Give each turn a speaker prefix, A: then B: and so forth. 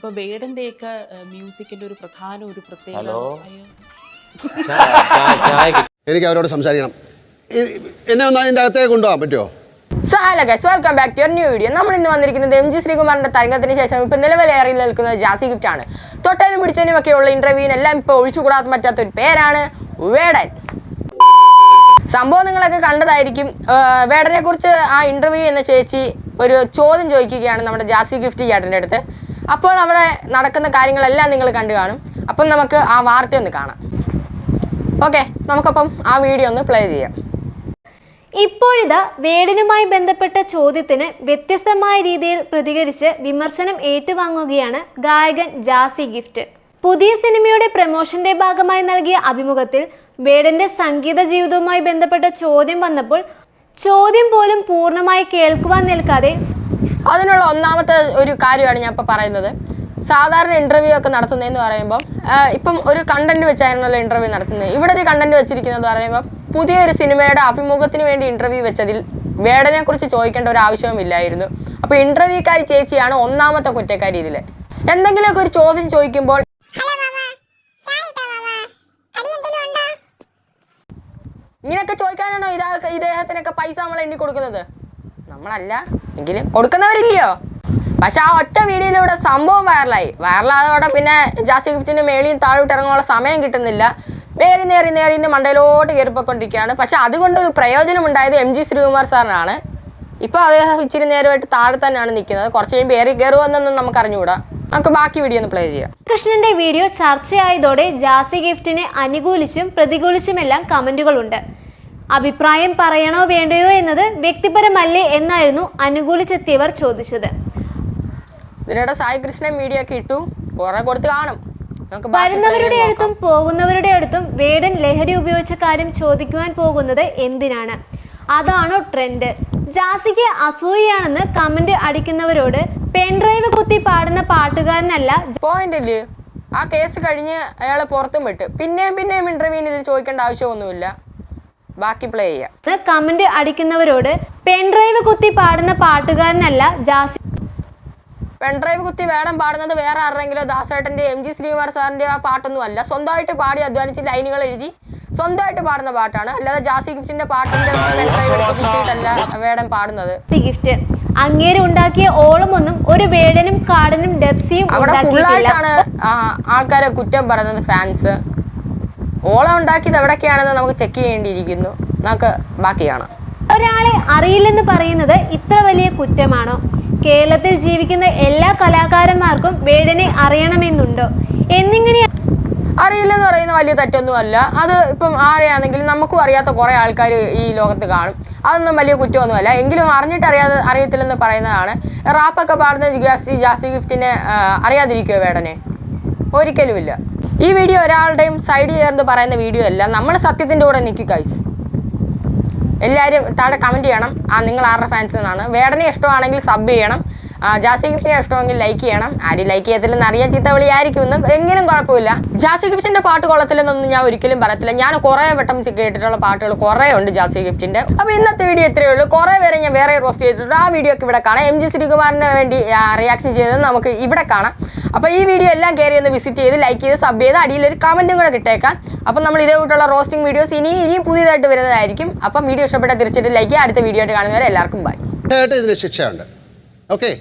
A: ഇപ്പൊ വേടന്റെയൊക്കെ മ്യൂസിക്കിന്റെ ഒരു പ്രധാന ഒരു പ്രത്യേകത.
B: എനിക്ക് അവരോട് സംസാരിക്കണം. എന്നെ ഒന്ന് അതിൻ്റെ അകത്തേക്ക് കൊണ്ടുപോകാൻ പറ്റുമോ?
C: So hello guys, welcome back to your new video. നമ്മൾ ഇന്ന് വന്നിരിക്കുന്നത് MG ശ്രീകുമാറിന്റെ തരംഗത്തിന് ശേഷം ഇപ്പോൾ നിലവിലേറി നിൽക്കുന്നത് ജാസി ഗിഫ്റ്റ് ആണ്. തൊട്ടതിനും പിടിച്ചതിനും ഒക്കെയുള്ള ഇന്റർവ്യൂവിനെല്ലാം ഇപ്പോൾ ഒഴിച്ചുകൂടാൻ പറ്റാത്ത ഒരു പേരാണ് വേടൻ. സംഭവം നിങ്ങളൊക്കെ കണ്ടതായിരിക്കും. വേടനെ കുറിച്ച് ആ ഇന്റർവ്യൂ എന്ന ചേച്ചി ഒരു ചോദ്യം ചോദിക്കുകയാണ് നമ്മുടെ ജാസി ഗിഫ്റ്റ് ചേട്ടൻ്റെ അടുത്ത്. അപ്പോൾ അവിടെ നടക്കുന്ന കാര്യങ്ങളെല്ലാം നിങ്ങൾ കണ്ടു കാണും. അപ്പം നമുക്ക് ആ വാർത്ത ഒന്ന് കാണാം. ഓക്കെ, നമുക്കപ്പം ആ വീഡിയോ ഒന്ന് പ്ലേ ചെയ്യാം.
D: ഇപ്പോഴിതാ വേടനുമായി ബന്ധപ്പെട്ട ചോദ്യത്തിന് വ്യത്യസ്തമായ രീതിയിൽ പ്രതികരിച്ച് വിമർശനം ഏറ്റുവാങ്ങുകയാണ് ഗായകൻ ജാസി ഗിഫ്റ്റ്. പുതിയ സിനിമയുടെ പ്രമോഷന്റെ ഭാഗമായി നൽകിയ അഭിമുഖത്തിൽ വേടന്റെ സംഗീത ജീവിതവുമായി ബന്ധപ്പെട്ട ചോദ്യം വന്നപ്പോൾ ചോദ്യം പോലും പൂർണ്ണമായി കേൾക്കുവാൻ നിൽക്കാതെ
C: അതിനുള്ള ഒന്നാമത്തെ ഒരു കാര്യമാണ് ഞാൻ ഇപ്പോൾ പറയുന്നത്. സാധാരണ ഇൻ്റർവ്യൂ ഒക്കെ നടത്തുന്നതെന്ന് പറയുമ്പം ഇപ്പം ഒരു കണ്ടന്റ് വെച്ചായിരുന്നല്ലോ ഇൻ്റർവ്യൂ നടത്തുന്നത്. ഇവിടെ ഒരു കണ്ടന്റ് വെച്ചിരിക്കുന്നത് പറയുമ്പോൾ പുതിയൊരു സിനിമയുടെ അഭിമുഖത്തിന് വേണ്ടി ഇൻ്റർവ്യൂ വെച്ചതിൽ വേടനെ കുറിച്ച് ചോദിക്കേണ്ട ഒരു ആവശ്യവുമില്ലായിരുന്നു. അപ്പോൾ ഇൻ്റർവ്യൂക്കാരി ചേച്ചിയാണ് ഒന്നാമത്തെ കുറ്റക്കാരി. ഇതിൽ എന്തെങ്കിലുമൊക്കെ ഒരു ചോദ്യം ചോദിക്കുമ്പോൾ ഇങ്ങനെയൊക്കെ ചോദിക്കാനാണോ ഇദ്ദേഹത്തിനൊക്കെ പൈസ നമ്മൾ എണ്ണി കൊടുക്കുന്നത്? നമ്മളല്ല എങ്കിലും കൊടുക്കുന്നവരില്ലയോ. പക്ഷെ ആ ഒറ്റ വീഡിയോയിലൂടെ സംഭവം വൈറലായതോടെ പിന്നെ ജാസി ഗിഫ്റ്റിന് മേളിയും താഴോട്ട് ഇറങ്ങാനുള്ള സമയം കിട്ടുന്നില്ല. നേരി ഇന്ന് മണ്ടയിലോട്ട് കയറിപ്പോയിക്കൊണ്ടിരിക്കുകയാണ്. പക്ഷെ അതുകൊണ്ടൊരു പ്രയോജനം ഉണ്ടായത് MG ശ്രീകുമാർ സാറിനാണ്. ഇപ്പോൾ അദ്ദേഹം ഇച്ചിരി നേരമായിട്ട് താഴെ തന്നെയാണ് നിൽക്കുന്നത്. കുറച്ച് കഴിയുമ്പോൾ കയറുമെന്നൊന്നും നമുക്ക് അറിഞ്ഞുകൂടാ. നമുക്ക് ബാക്കി വീഡിയോ ഒന്ന് പ്ലേ ചെയ്യാം.
D: കൃഷ്ണന്റെ വീഡിയോ ചർച്ചയായതോടെ ജാസി ഗിഫ്റ്റിനെ അനുകൂലിച്ചും പ്രതികൂലിച്ചുമെല്ലാം കമന്റുകളുണ്ട്. അഭിപ്രായം പറയണോ വേണ്ടയോ എന്നത് വ്യക്തിപരമല്ലേ എന്നായിരുന്നു അനുകൂലിച്ചെത്തിയവർ ചോദിച്ചത്.
C: ഇതിനിടെ സായി കൃഷ്ണൻ വീഡിയോ ഒക്കെ ഇട്ടു, കുറെ കൊടുത്ത് കാണും.
D: വരുന്നവരുടെ അടുത്തും പോകുന്നവരുടെ അടുത്തും വേടൻ ലഹരി ഉപയോഗിച്ച കാര്യം ചോദിക്കുവാൻ പോകുന്നത് എന്തിനാണ്? അതാണോ ട്രെൻഡ്? ജാസിക്ക് അസൂയാണെന്ന് കമന്റ് അടിക്കുന്നവരോട് പെൻഡ്രൈവ് കുത്തി പാടുന്ന പാട്ടുകാരനല്ല
C: പോയിന്റ് ഇല്ലേ. ആ കേസ് കഴിഞ്ഞ് അയാൾ പുറത്തും വിട്ട് പിന്നെയും ഇന്റർവ്യൂവിന് ഇത് ചോദിക്കേണ്ട ആവശ്യമൊന്നുമില്ല. ബാക്കി പ്ലേ ചെയ്യാം.
D: കമന്റ് അടിക്കുന്നവരോട് പെൻഡ്രൈവ് കുത്തി പാടുന്ന പാട്ടുകാരനല്ല ജാസി.
C: പെൺഡ്രൈവ് കുത്തി വേടം പാടുന്നത് വേറെ ആരുടെങ്കിലും ദാസേട്ടൻ്റെ MG ശ്രീകുമാർ സാറിൻ്റെ ആ പാട്ടൊന്നും അല്ല. സ്വന്തമായിട്ട് പാടി അധ്വാനിച്ച് ലൈനുകൾ എഴുതി സ്വന്തമായിട്ട് പാടുന്ന പാട്ടാണ്. അല്ലാതെ ജാസി ഗിഫ്റ്റിന്റെ പാട്ടിന്റെ കുത്തിയിട്ടല്ല വേടം പാടുന്നത്.
D: ഗിഫ്റ്റ് അങ്ങേര് ഉണ്ടാക്കിയ ഓളമൊന്നും ഒരു വേടനും കാടനും ഡെപ്സിയും
C: അവിടെ ഫുള്ളായിട്ടാണ് ആൾക്കാരെ കുറ്റം പറയുന്നത് ഫാൻസ്. ഓളം ഉണ്ടാക്കിയത് എവിടൊക്കെയാണെന്ന് നമുക്ക് ചെക്ക് ചെയ്യേണ്ടിയിരിക്കുന്നു. നമുക്ക് ബാക്കി കാണാം.
D: ഒരാളെ അറിയില്ലെന്ന് പറയുന്നത് ഇത്ര വലിയ കുറ്റമാണോ? കേരളത്തിൽ ജീവിക്കുന്ന എല്ലാ കലാകാരന്മാർക്കും വേടനെ അറിയണമെന്നുണ്ടോ? എന്നിങ്ങനെ
C: അറിയില്ലെന്ന് പറയുന്ന വലിയ തെറ്റൊന്നുമല്ല. അത് ഇപ്പം ആരെയാണെങ്കിലും നമുക്കും അറിയാത്ത കുറേ ആൾക്കാർ ഈ ലോകത്ത് കാണും. അതൊന്നും വലിയ കുറ്റമൊന്നുമല്ല. എങ്കിലും അറിയത്തില്ലെന്ന് പറയുന്നതാണ്. റാപ്പൊക്കെ പാടുന്ന ജാസി ഗിഫ്റ്റിനെ അറിയാതിരിക്കുമോ വേടനെ? ഒരിക്കലുമില്ല. ഈ വീഡിയോ ഒരാളുടെയും സൈഡ് ചേർന്ന് പറയുന്ന വീഡിയോ അല്ല. നമ്മൾ സത്യത്തിൻ്റെ കൂടെ നിൽക്കുക ഗൈസ്. എല്ലാവരും താഴെ കമൻറ്റ് ചെയ്യണം നിങ്ങൾ ആരുടെ ഫാൻസ് എന്നാണ്. വേടനെ ഇഷ്ടമാണെങ്കിൽ സബ് ചെയ്യണം. ജാസി ഗിഫ്റ്റിനെ ഇഷ്ടമെങ്കിൽ ലൈക്ക് ചെയ്യണം. ആരും ലൈക്ക് ചെയ്യത്തില്ലെന്ന് അറിയാൻ ചീത്ത വിളിയായിരിക്കും എന്ന് എങ്കിലും കുഴപ്പമില്ല. ജാസി ഗിഫ്റ്റിൻ്റെ പാട്ട് കൊള്ളത്തില്ലെന്നൊന്നും ഞാൻ ഒരിക്കലും പറയത്തില്ല. ഞാൻ കുറേ വട്ടം കേട്ടിട്ടുള്ള പാട്ടുകൾ കുറേ ഉണ്ട് ജാസി ഗിഫ്റ്റിൻ്റെ. അപ്പോൾ ഇന്നത്തെ വീഡിയോ ഇത്രയേ ഉള്ളൂ. കുറേ പേരെ ഞാൻ വേറെ റോസ്റ്റ് ചെയ്തിട്ടുണ്ട്. ആ വീഡിയോ ഒക്കെ ഇവിടെ കാണാം. MG ശ്രീകുമാറിന് വേണ്ടി റിയാക്ഷൻ ചെയ്തത് നമുക്ക് ഇവിടെ കാണാം. അപ്പോൾ ഈ വീഡിയോ എല്ലാം കയറി ഒന്ന് വിസിറ്റ് ചെയ്ത് ലൈക്ക് ചെയ്ത് സബ് ചെയ്ത് അടിയിലൊരു കമൻറ്റും കൂടെ കിട്ടേക്കാം. അപ്പം നമ്മൾ ഇതേകൂട്ടുള്ള റോസ്റ്റിംഗ് വീഡിയോസ് ഇനിയും പുതിയതായിട്ട് വരുന്നതായിരിക്കും. അപ്പം വീഡിയോ ഇഷ്ടപ്പെട്ടാൽ തീർച്ചയായിട്ടും ലൈക്ക് ചെയ്യുക. അടുത്ത വീഡിയോ ആയിട്ട് കാണുന്നവരെ എല്ലാവർക്കും ബൈ.
B: ഇതിന് ശിക്ഷയുണ്ട്. ഓക്കെ.